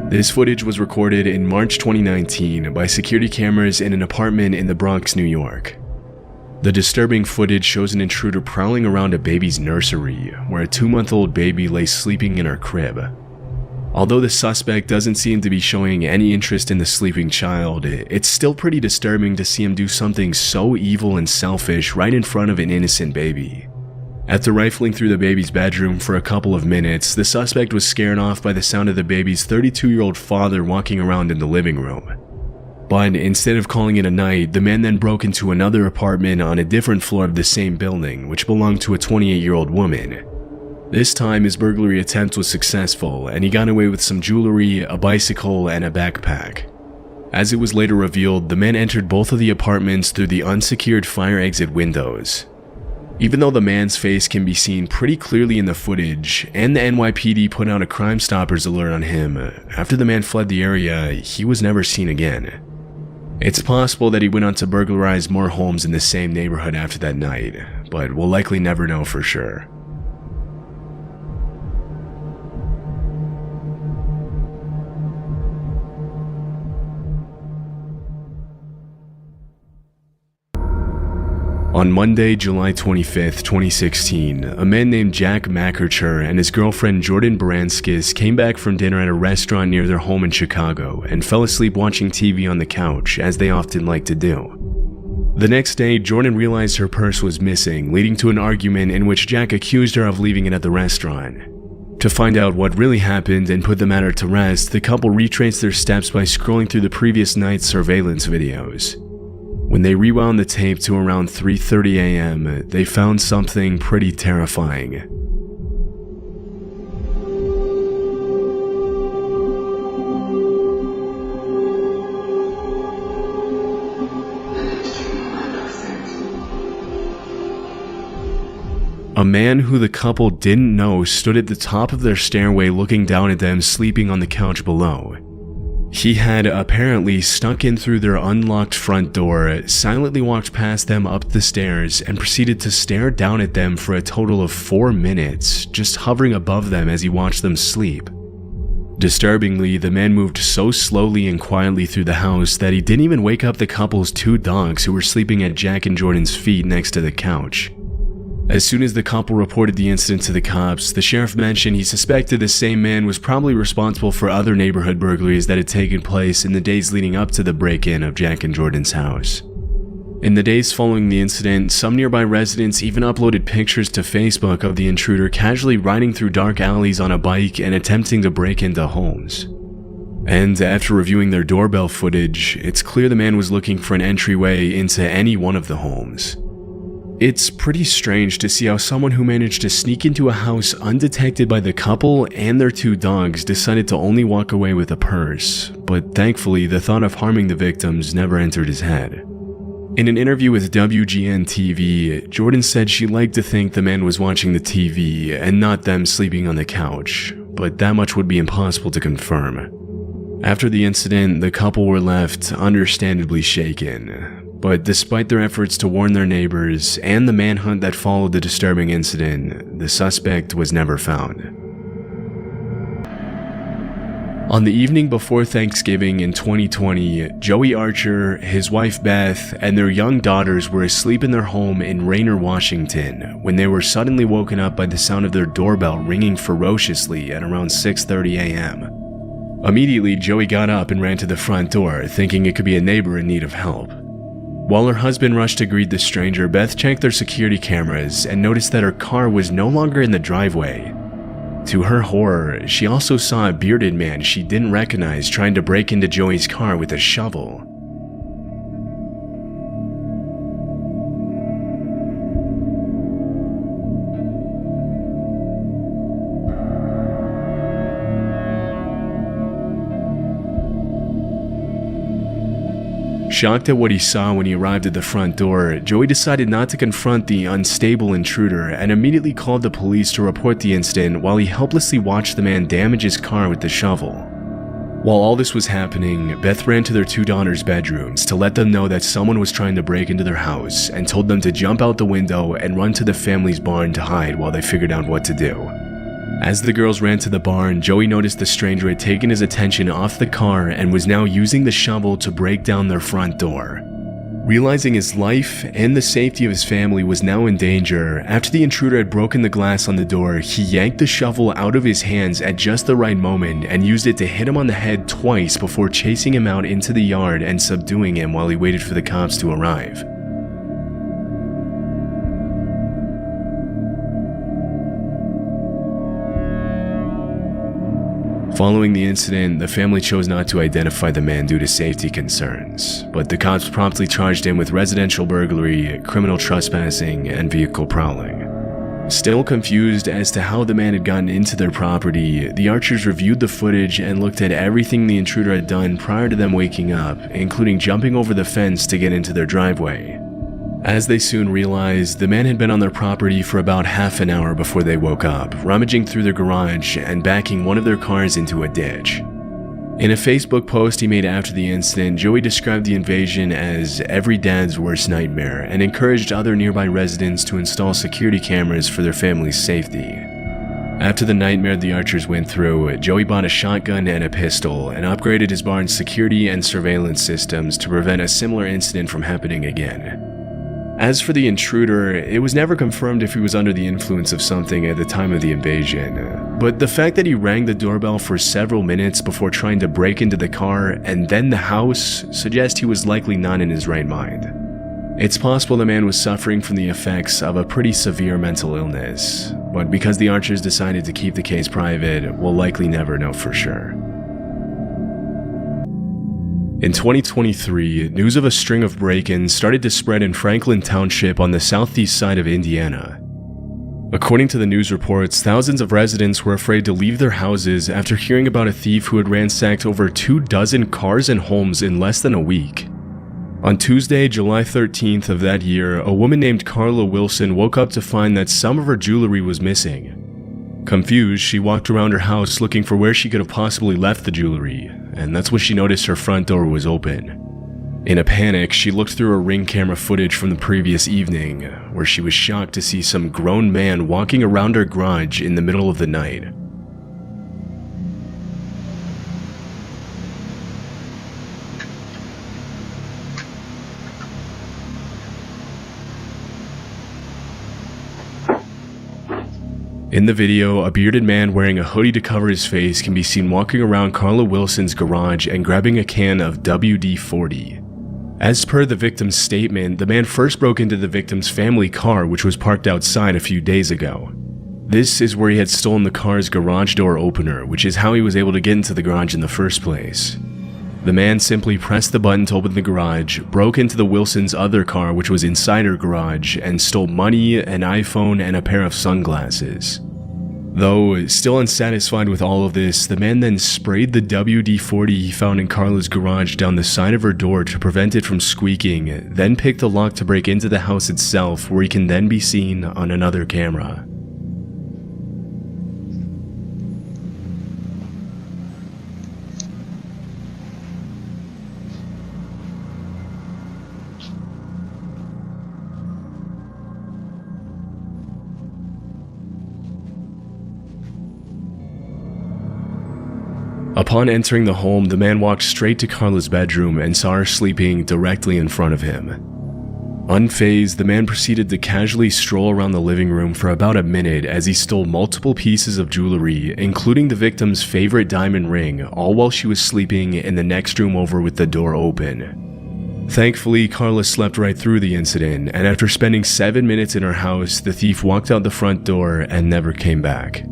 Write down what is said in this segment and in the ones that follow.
This footage was recorded in March 2019 by security cameras in an apartment in the Bronx, New York. The disturbing footage shows an intruder prowling around a baby's nursery, where a 2-month-old baby lay sleeping in her crib. Although the suspect doesn't seem to be showing any interest in the sleeping child, it's still pretty disturbing to see him do something so evil and selfish right in front of an innocent baby. After rifling through the baby's bedroom for a couple of minutes, the suspect was scared off by the sound of the baby's 32-year-old father walking around in the living room. But instead of calling it a night, the man then broke into another apartment on a different floor of the same building, which belonged to a 28-year-old woman. This time, his burglary attempt was successful, and he got away with some jewelry, a bicycle, and a backpack. As it was later revealed, the man entered both of the apartments through the unsecured fire exit windows. Even though the man's face can be seen pretty clearly in the footage, and the NYPD put out a Crime Stoppers alert on him, after the man fled the area, he was never seen again. It's possible that he went on to burglarize more homes in the same neighborhood after that night, but we'll likely never know for sure. On Monday, July 25, 2016, a man named Jack McArcher and his girlfriend Jordan Baranskis came back from dinner at a restaurant near their home in Chicago and fell asleep watching TV on the couch, as they often like to do. The next day, Jordan realized her purse was missing, leading to an argument in which Jack accused her of leaving it at the restaurant. To find out what really happened and put the matter to rest, the couple retraced their steps by scrolling through the previous night's surveillance videos. When they rewound the tape to around 3:30 a.m., they found something pretty terrifying. A man who the couple didn't know stood at the top of their stairway looking down at them sleeping on the couch below. He had apparently snuck in through their unlocked front door, silently walked past them up the stairs, and proceeded to stare down at them for a total of 4 minutes, just hovering above them as he watched them sleep. Disturbingly, the man moved so slowly and quietly through the house that he didn't even wake up the couple's 2 dogs who were sleeping at Jack and Jordan's feet next to the couch. As soon as the couple reported the incident to the cops, the sheriff mentioned he suspected the same man was probably responsible for other neighborhood burglaries that had taken place in the days leading up to the break-in of Jack and Jordan's house. In the days following the incident, some nearby residents even uploaded pictures to Facebook of the intruder casually riding through dark alleys on a bike and attempting to break into homes. And after reviewing their doorbell footage, it's clear the man was looking for an entryway into any one of the homes. It's pretty strange to see how someone who managed to sneak into a house undetected by the couple and their 2 dogs decided to only walk away with a purse, but thankfully the thought of harming the victims never entered his head. In an interview with WGN-TV, Jordan said she liked to think the man was watching the TV and not them sleeping on the couch, but that much would be impossible to confirm. After the incident, the couple were left understandably shaken. But despite their efforts to warn their neighbors and the manhunt that followed the disturbing incident, the suspect was never found. On the evening before Thanksgiving in 2020, Joey Archer, his wife Beth, and their young daughters were asleep in their home in Raynor, Washington, when they were suddenly woken up by the sound of their doorbell ringing ferociously at around 6:30 a.m. Immediately, Joey got up and ran to the front door, thinking it could be a neighbor in need of help. While her husband rushed to greet the stranger, Beth checked their security cameras and noticed that her car was no longer in the driveway. To her horror, she also saw a bearded man she didn't recognize trying to break into Joey's car with a shovel. Shocked at what he saw when he arrived at the front door, Joey decided not to confront the unstable intruder and immediately called the police to report the incident while he helplessly watched the man damage his car with the shovel. While all this was happening, Beth ran to their 2 daughters' bedrooms to let them know that someone was trying to break into their house and told them to jump out the window and run to the family's barn to hide while they figured out what to do. As the girls ran to the barn, Joey noticed the stranger had taken his attention off the car and was now using the shovel to break down their front door. Realizing his life and the safety of his family was now in danger, after the intruder had broken the glass on the door, he yanked the shovel out of his hands at just the right moment and used it to hit him on the head twice before chasing him out into the yard and subduing him while he waited for the cops to arrive. Following the incident, the family chose not to identify the man due to safety concerns, but the cops promptly charged him with residential burglary, criminal trespassing, and vehicle prowling. Still confused as to how the man had gotten into their property, the Archers reviewed the footage and looked at everything the intruder had done prior to them waking up, including jumping over the fence to get into their driveway. As they soon realized, the man had been on their property for about half an hour before they woke up, rummaging through their garage and backing one of their cars into a ditch. In a Facebook post he made after the incident, Joey described the invasion as every dad's worst nightmare and encouraged other nearby residents to install security cameras for their family's safety. After the nightmare the Archers went through, Joey bought a shotgun and a pistol and upgraded his barn's security and surveillance systems to prevent a similar incident from happening again. As for the intruder, it was never confirmed if he was under the influence of something at the time of the invasion, but the fact that he rang the doorbell for several minutes before trying to break into the car and then the house suggests he was likely not in his right mind. It's possible the man was suffering from the effects of a pretty severe mental illness, but because the Archers decided to keep the case private, we'll likely never know for sure. In 2023, news of a string of break-ins started to spread in Franklin Township on the southeast side of Indiana. According to the news reports, thousands of residents were afraid to leave their houses after hearing about a thief who had ransacked over 24 cars and homes in less than a week. On Tuesday, July 13th of that year, a woman named Carla Wilson woke up to find that some of her jewelry was missing. Confused, she walked around her house looking for where she could have possibly left the jewelry, and that's when she noticed her front door was open. In a panic, she looked through her Ring camera footage from the previous evening, where she was shocked to see some grown man walking around her garage in the middle of the night. In the video, a bearded man wearing a hoodie to cover his face can be seen walking around Carla Wilson's garage and grabbing a can of WD-40. As per the victim's statement, the man first broke into the victim's family car, which was parked outside a few days ago. This is where he had stolen the car's garage door opener, which is how he was able to get into the garage in the first place. The man simply pressed the button to open the garage, broke into the Wilson's other car, which was inside her garage, and stole money, an iPhone, and a pair of sunglasses. Though still unsatisfied with all of this, the man then sprayed the WD-40 he found in Carla's garage down the side of her door to prevent it from squeaking, then picked the lock to break into the house itself, where he can then be seen on another camera. Upon entering the home, the man walked straight to Carla's bedroom and saw her sleeping directly in front of him. Unfazed, the man proceeded to casually stroll around the living room for about a minute as he stole multiple pieces of jewelry, including the victim's favorite diamond ring, all while she was sleeping in the next room over with the door open. Thankfully, Carla slept right through the incident, and after spending 7 minutes in her house, the thief walked out the front door and never came back.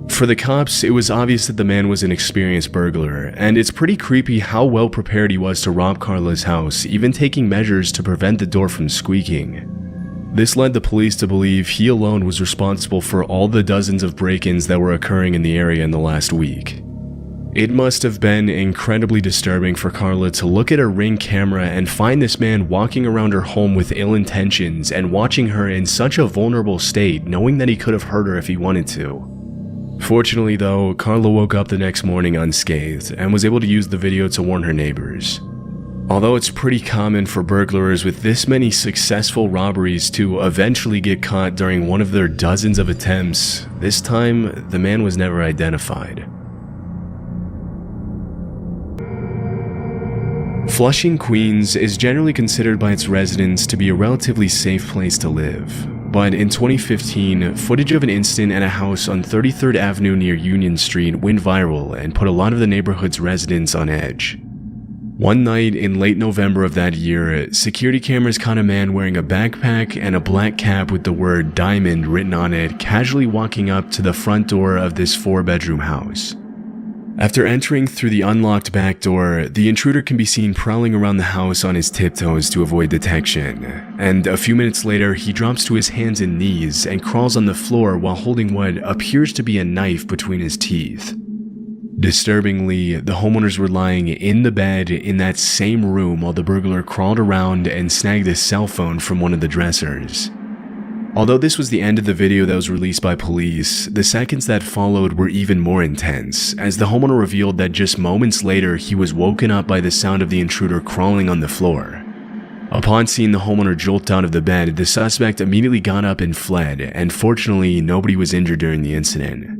For the cops, it was obvious that the man was an experienced burglar, and it's pretty creepy how well prepared he was to rob Carla's house, even taking measures to prevent the door from squeaking. This led the police to believe he alone was responsible for all the dozens of break-ins that were occurring in the area in the last week. It must have been incredibly disturbing for Carla to look at her Ring camera and find this man walking around her home with ill intentions and watching her in such a vulnerable state, knowing that he could have hurt her if he wanted to. Fortunately though, Carla woke up the next morning unscathed and was able to use the video to warn her neighbors. Although it's pretty common for burglars with this many successful robberies to eventually get caught during one of their dozens of attempts, this time the man was never identified. Flushing, Queens is generally considered by its residents to be a relatively safe place to live. But in 2015, footage of an incident at a house on 33rd Avenue near Union Street went viral and put a lot of the neighborhood's residents on edge. One night in late November of that year, security cameras caught a man wearing a backpack and a black cap with the word "Diamond" written on it casually walking up to the front door of this 4-bedroom house. After entering through the unlocked back door, the intruder can be seen prowling around the house on his tiptoes to avoid detection, and a few minutes later he drops to his hands and knees and crawls on the floor while holding what appears to be a knife between his teeth. Disturbingly, the homeowners were lying in the bed in that same room while the burglar crawled around and snagged a cell phone from one of the dressers. Although this was the end of the video that was released by police, the seconds that followed were even more intense, as the homeowner revealed that just moments later he was woken up by the sound of the intruder crawling on the floor. Upon seeing the homeowner jolt out of the bed, the suspect immediately got up and fled, and fortunately nobody was injured during the incident.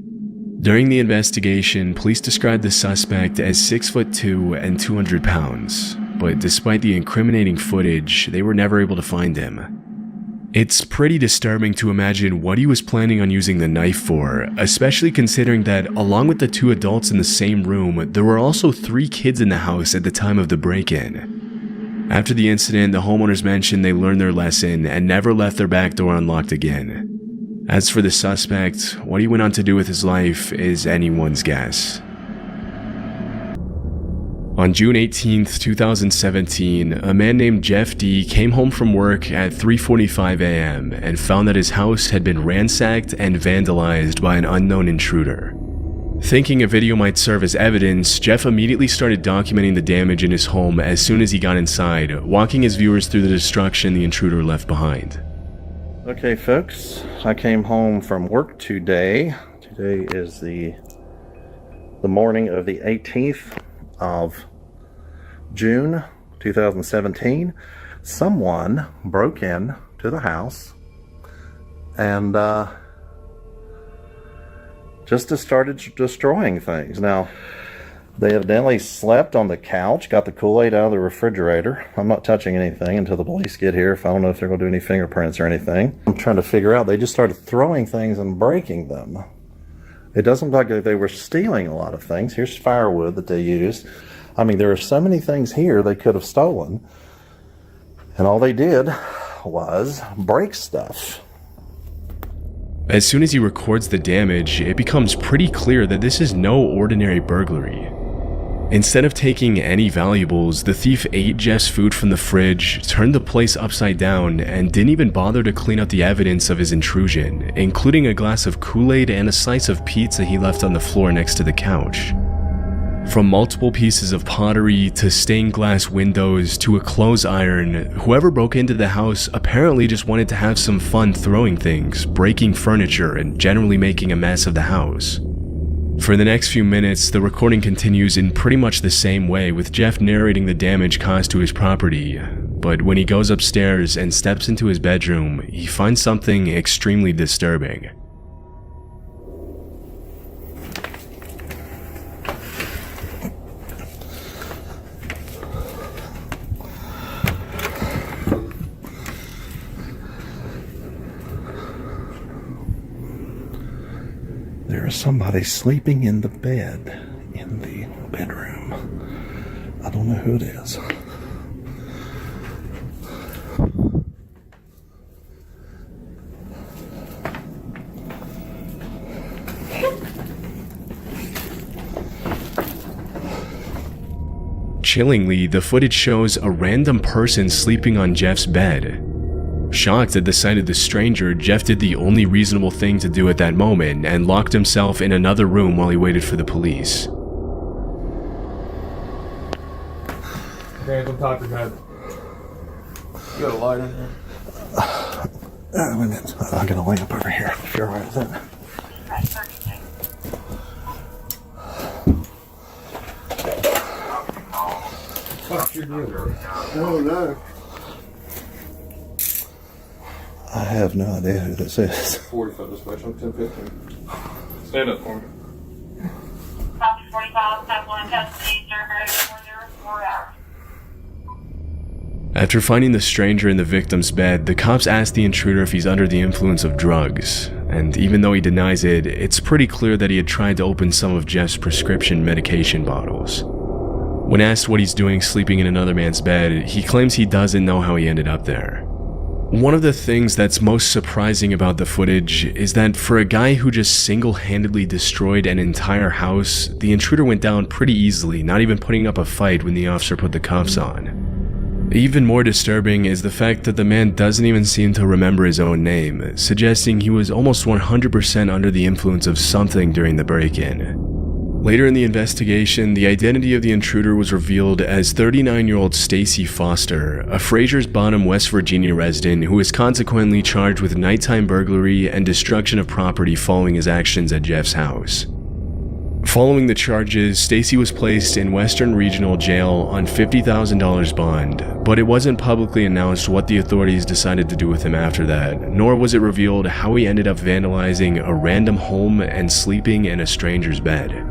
During the investigation, police described the suspect as 6'2" and 200 pounds, but despite the incriminating footage, they were never able to find him. It's pretty disturbing to imagine what he was planning on using the knife for, especially considering that along with the 2 adults in the same room, there were also 3 kids in the house at the time of the break-in. After the incident, the homeowners mentioned they learned their lesson and never left their back door unlocked again. As for the suspect, what he went on to do with his life is anyone's guess. On June 18, 2017, a man named Jeff D. came home from work at 3:45 a.m. and found that his house had been ransacked and vandalized by an unknown intruder. Thinking a video might serve as evidence, Jeff immediately started documenting the damage in his home as soon as he got inside, walking his viewers through the destruction the intruder left behind. Okay folks, I came home from work today. Today is the morning of the 18th of June 2017. Someone broke in to the house and just started destroying things. Now, they evidently slept on the couch, got the Kool-Aid out of the refrigerator. I'm not touching anything until the police get here. If I don't know if they're going to do any fingerprints or anything. I'm trying to figure out. They just started throwing things and breaking them. It doesn't look like they were stealing a lot of things. Here's firewood that they used. I mean, there are so many things here they could have stolen. And all they did was break stuff. As soon as he records the damage, it becomes pretty clear that this is no ordinary burglary. Instead of taking any valuables, the thief ate Jeff's food from the fridge, turned the place upside down, and didn't even bother to clean up the evidence of his intrusion, including a glass of Kool-Aid and a slice of pizza he left on the floor next to the couch. From multiple pieces of pottery to stained glass windows to a clothes iron, whoever broke into the house apparently just wanted to have some fun throwing things, breaking furniture, and generally making a mess of the house. For the next few minutes, the recording continues in pretty much the same way, with Jeff narrating the damage caused to his property. But when he goes upstairs and steps into his bedroom, he finds something extremely disturbing. There is somebody sleeping in the bed in the bedroom. I don't know who it is. Chillingly, the footage shows a random person sleeping on Jeff's bed. Shocked at the sight of the stranger, Jeff did the only reasonable thing to do at that moment and locked himself in another room while he waited for the police. Okay, come talk to God. You got a light in here? I got a lamp over here, if you're all right with it. Fuck your Oh no. I have no idea who this is. 45 dispatch on 1015. Stand up for me. Copy 45, step 1, custody, sir, 4 hours. After finding the stranger in the victim's bed, the cops asked the intruder if he's under the influence of drugs, and even though he denies it, it's pretty clear that he had tried to open some of Jeff's prescription medication bottles. When asked what he's doing sleeping in another man's bed, he claims he doesn't know how he ended up there. One of the things that's most surprising about the footage is that for a guy who just single-handedly destroyed an entire house, the intruder went down pretty easily, not even putting up a fight when the officer put the cuffs on. Even more disturbing is the fact that the man doesn't even seem to remember his own name, suggesting he was almost 100% under the influence of something during the break-in. Later in the investigation, the identity of the intruder was revealed as 39-year-old Stacy Foster, a Fraser's Bottom, West Virginia resident who was consequently charged with nighttime burglary and destruction of property following his actions at Jeff's house. Following the charges, Stacy was placed in Western Regional Jail on $50,000 bond, but it wasn't publicly announced what the authorities decided to do with him after that, nor was it revealed how he ended up vandalizing a random home and sleeping in a stranger's bed.